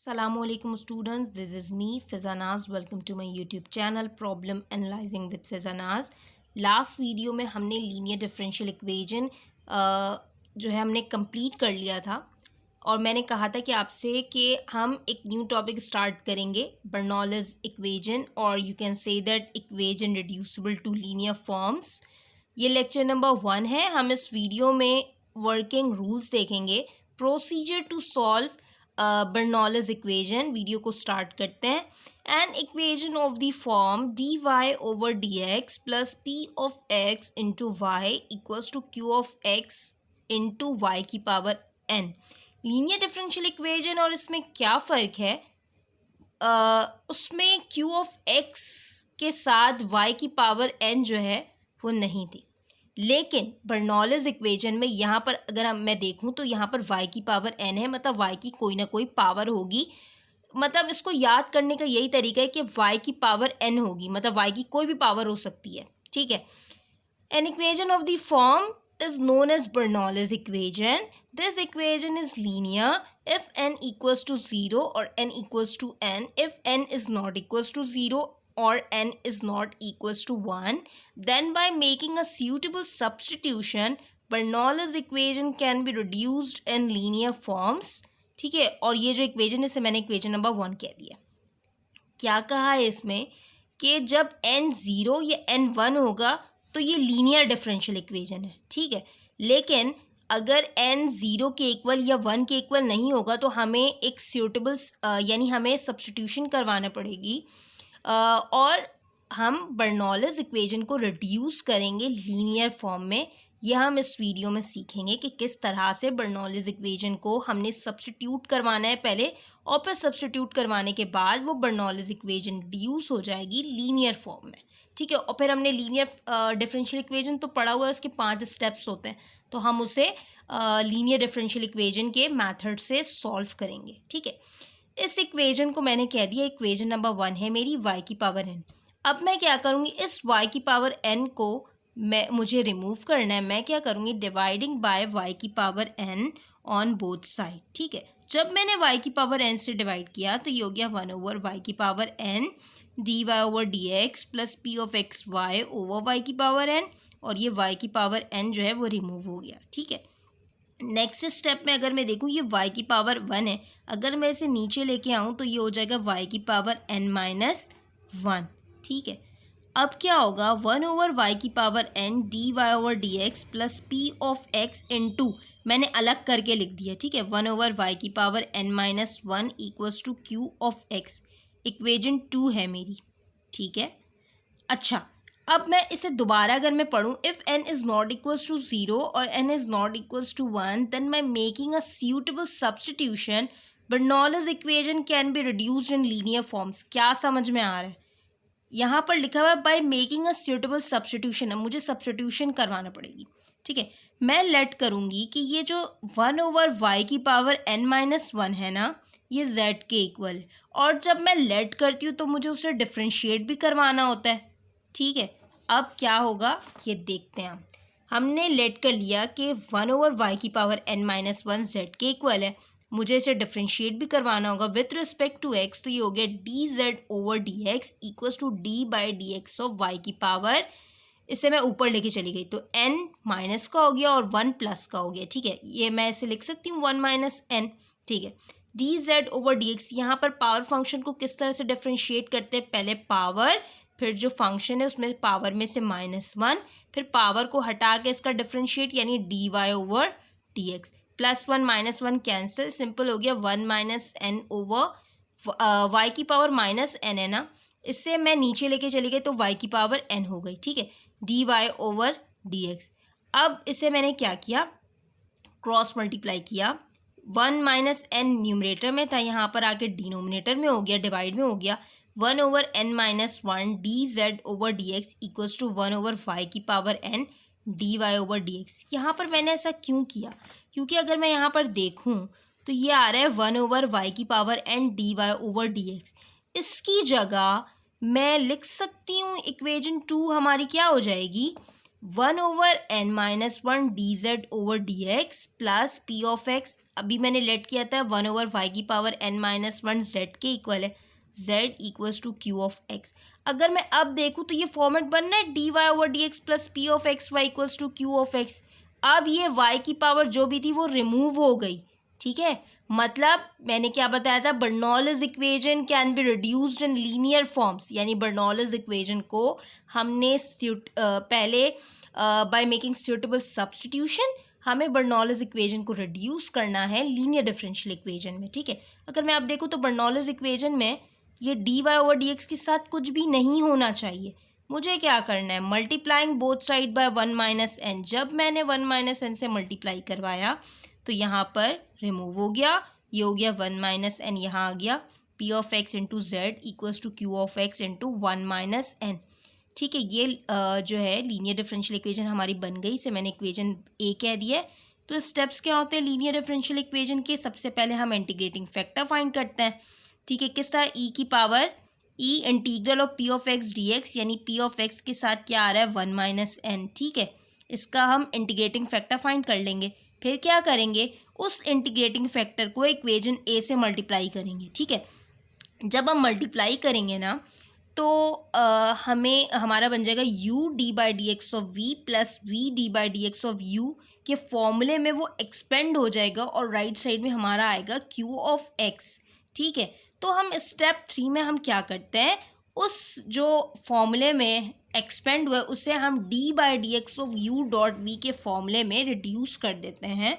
Assalamualaikum students, this is me Fizanaz. Welcome to my YouTube channel Problem Analyzing with Fizanaz. Last video में हमने linear differential equation जो है हमने complete कर लिया था और मैंने कहा था कि आपसे कि हम एक न्यू टॉपिक स्टार्ट करेंगे बर्नौलीज इक्वेजन और you can say that equation reducible to linear forms. ये लेक्चर नंबर 1 है। हम इस वीडियो में वर्किंग रूल्स देखेंगे, procedure to solve Bernoulli's equation. Video को स्टार्ट करते हैं। An equation of the form d Y over D x plus p of x into y equals to q of x into y की power n. Linear differential equation और इसमें क्या फ़र्क है, उसमें क्यू ऑफ एक्स के साथ Y की पावर एन जो है वो नहीं थी, लेकिन बर्नौलीज इक्वेजन में यहाँ पर अगर मैं देखूँ तो यहाँ पर y की पावर n है, मतलब y की कोई ना कोई पावर होगी। मतलब इसको याद करने का यही तरीका है कि y की पावर n होगी, मतलब y की कोई भी पावर हो सकती है। ठीक है। N equation of the form is known as Bernoulli's equation. This equation is linear if n equals to 0 or n equals to n. If n is not equals to 0 or n is not equals to 1, then by making a suitable substitution, Bernoulli's equation can be reduced in linear forms. ठीक है। और ये जो equation है इसे मैंने equation number 1 कह दिया। क्या कहा है इसमें कि जब n 0 या n 1 होगा तो ये लीनियर डिफरेंशियल इक्वेजन है। ठीक है। लेकिन अगर n 0 के इक्वल या 1 के इक्वल नहीं होगा तो हमें एक सूटेबल यानी हमें सब्स्टिट्यूशन करवाना पड़ेगी और हम बर्नौलीज इक्वेजन को रिड्यूस करेंगे लीनियर फॉर्म में। यह हम इस वीडियो में सीखेंगे कि किस तरह से बर्नौलीज इक्वेजन को हमने सब्स्टिट्यूट करवाना है पहले, और फिर सब्स्टिट्यूट करवाने के बाद वो बर्नौलीज इक्वेजन रिड्यूस हो जाएगी लीनियर फॉर्म में। ठीक है। और फिर हमने लीनियर डिफरेंशियल इक्वेजन तो पढ़ा हुआ है, उसके 5 स्टेप्स होते हैं, तो हम उसे लीनियर डिफरेंशियल इक्वेजन के मेथड से सॉल्व करेंगे। ठीक है। इस इक्वेजन को मैंने कह दिया इक्वेजन नंबर 1 है मेरी y की पावर n। अब मैं क्या करूँगी, इस y की पावर n को मुझे रिमूव करना है। मैं क्या करूँगी, डिवाइडिंग बाय y की power n on both side. ठीक है। जब मैंने y की पावर n से डिवाइड किया तो ये हो गया 1 ओवर y की power n D Y over D x plus p of x y over Y की पावर n, और ये y की पावर n जो है वो रिमूव हो गया। ठीक है। नेक्स्ट स्टेप में अगर मैं देखूँ ये y की पावर 1 है, अगर मैं इसे नीचे लेके आऊँ तो ये हो जाएगा y की पावर n माइनस 1। ठीक है। अब क्या होगा, 1 ओवर y की power n D Y over D x plus p of x into, मैंने अलग करके लिख दिया। ठीक है। 1 ओवर y की power n minus 1 equals to q of x. Equation 2 है मेरी। ठीक है। अच्छा, अब मैं इसे दोबारा अगर मैं पढ़ूँ, if n is not equals to 0 और n is not equals to 1, then by making a suitable substitution Bernoulli's equation can be reduced in linear forms. क्या समझ में आ रहा है, यहाँ पर लिखा हुआ है bye making a suitable substitution है, मुझे सब्स्टिट्यूशन करवाना पड़ेगी। ठीक है। मैं लेट करूँगी कि ये जो 1 ओवर y की पावर n माइनस 1 है ना, ये z के इक्वल है, और जब मैं लेट करती हूँ तो मुझे उसे डिफ्रेंशिएट भी करवाना होता है। ठीक है। अब क्या होगा ये देखते हैं। हमने लेट कर लिया कि 1 ओवर y की पावर n माइनस 1 z के इक्वल है, मुझे इसे डिफ्रेंशिएट भी करवाना होगा विथ रिस्पेक्ट टू x, तो ये हो गया d Z over D x equals to d by d x of y की पावर, इसे मैं ऊपर लेके चली गई तो n माइनस का हो गया और 1 प्लस का हो गया। ठीक है। ये मैं इसे लिख सकती हूँ 1 माइनस n। ठीक है। D Z over D X, यहाँ पर पावर फंक्शन को किस तरह से डिफ्रेंशिएट करते हैं, पहले पावर, फिर जो फंक्शन है उसमें पावर में से -1, फिर पावर को हटा के इसका डिफ्रेंशिएट यानी d Y over D x, +1 -1 cancel, simple हो गया 1 माइनस एन ओवर वाई की पावर माइनस एन है ना, इससे मैं नीचे लेके चली गई तो वाई की पावर एन हो गई। ठीक है। D Y over D x. अब इसे मैंने क्या किया, क्रॉस मल्टीप्लाई किया, 1 माइनस एन न्यूमरेटर में था, यहाँ पर आके डिनोमिनेटर में हो गया, डिवाइड में हो गया। 1 over n minus 1 D Z over D x equals to 1 over Y की power n D Y over D X. यहाँ पर मैंने ऐसा क्यों किया, क्योंकि अगर मैं यहाँ पर देखूँ तो ये आ रहा है 1 ओवर वाई की power n D Y over D x. इसकी जगह मैं लिख सकती हूँ इक्वेजन 2 हमारी क्या हो जाएगी, 1/n-1 dz over dx plus p of x, अभी मैंने लेट किया था 1/y⁻n-1 z के इक्वल है, z equals to q of x। अगर मैं अब देखूँ तो ये फॉर्मेट बनना है dy/dx plus p of x y equals to q of x। अब ये y की पावर जो भी थी वो रिमूव हो गई, ठीक है। मतलब मैंने क्या बताया था, Bernoulli's equation can be reduced in linear forms, यानी बर्नौलीज इक्वेजन को हमने पहले बाय मेकिंग सूटेबल सब्स्टिट्यूशन हमें बर्नौलीज इक्वेजन को रिड्यूस करना है लीनियर डिफरेंशियल इक्वेजन में, ठीक है। अगर मैं आप देखूँ तो बर्नौलीज इक्वेजन में ये dy/dx के साथ कुछ भी नहीं होना चाहिए। मुझे क्या करना है, multiplying both side by 1 - n। जब मैंने 1 - n से मल्टीप्लाई करवाया तो यहाँ पर रिमूव हो गया, ये हो गया 1 - n, यहाँ आ गया p of x into z equals to q of x into 1 - n, ठीक है। ये जो है लीनियर डिफरेंशियल इक्वेजन हमारी बन गई, इसे मैंने इक्वेजन ए कह दिया है। तो स्टेप्स क्या होते हैं लीनियर डिफरेंशियल इक्वेजन के, सबसे पहले हम इंटीग्रेटिंग फैक्टर फाइंड करते हैं, ठीक है। किस तरह, e की power e integral of p of x dx, यानी p ऑफ x के साथ क्या आ रहा है 1 - n, ठीक है। इसका हम इंटीग्रेटिंग फैक्टर फाइंड कर लेंगे। फिर क्या करेंगे, उस इंटीग्रेटिंग फैक्टर को इक्वेजन ए से मल्टीप्लाई करेंगे, ठीक है। जब हम मल्टीप्लाई करेंगे ना तो हमें हमारा बन जाएगा u d/dx of v plus v d/dx of u के फॉर्मूले में वो एक्सपेंड हो जाएगा और राइट साइड में हमारा आएगा q ऑफ x, ठीक है। तो हम स्टेप 3 में हम क्या करते हैं, उस जो फॉर्मूले में एक्सपेंड हुआ है उसे हम d/dx of u dot v के फॉर्मूले में रिड्यूस कर देते हैं,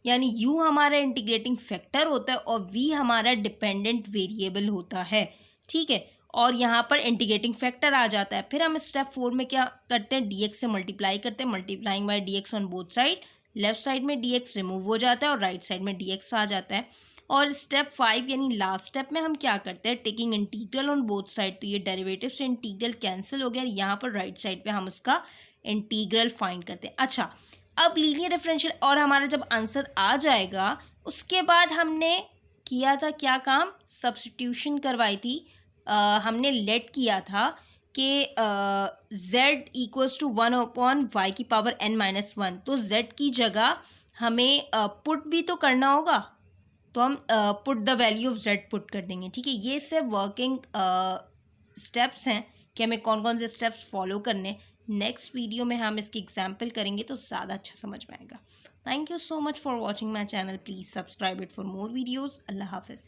यानी u हमारा इंटीग्रेटिंग फैक्टर होता है और v हमारा डिपेंडेंट वेरिएबल होता है, ठीक है। और यहाँ पर इंटीग्रेटिंग फैक्टर आ जाता है। फिर हम स्टेप 4 में क्या करते हैं, dx से मल्टीप्लाई करते हैं, multiplying by dx on both side, left side में dx रिमूव हो जाता है और राइट साइड में dx आ जाता है। और स्टेप 5 यानी लास्ट स्टेप में हम क्या करते हैं, taking integral on both side, तो ये डेरिवेटिव से इंटीग्रल कैंसिल हो गया, यहाँ पर राइट साइड पे हम उसका इंटीग्रल फाइंड करते हैं। अच्छा, अब लीनियर डिफरेंशियल और हमारा जब आंसर आ जाएगा उसके बाद हमने किया था क्या काम, सब्स्टिट्यूशन करवाई थी। हमने लेट किया था कि z इक्वल्स टू 1/y⁻n-1, तो z की जगह हमें पुट भी तो करना होगा, तो हम put the value of z put कर देंगे, ठीक है। ये सब वर्किंग स्टेप्स हैं कि हमें कौन कौन से स्टेप्स फॉलो करने। नेक्स्ट वीडियो में हम इसकी एग्जाम्पल करेंगे तो ज़्यादा अच्छा समझ में आएगा। Thank you so much for watching my channel, please subscribe it for more videos. अल्लाह हाफिज़।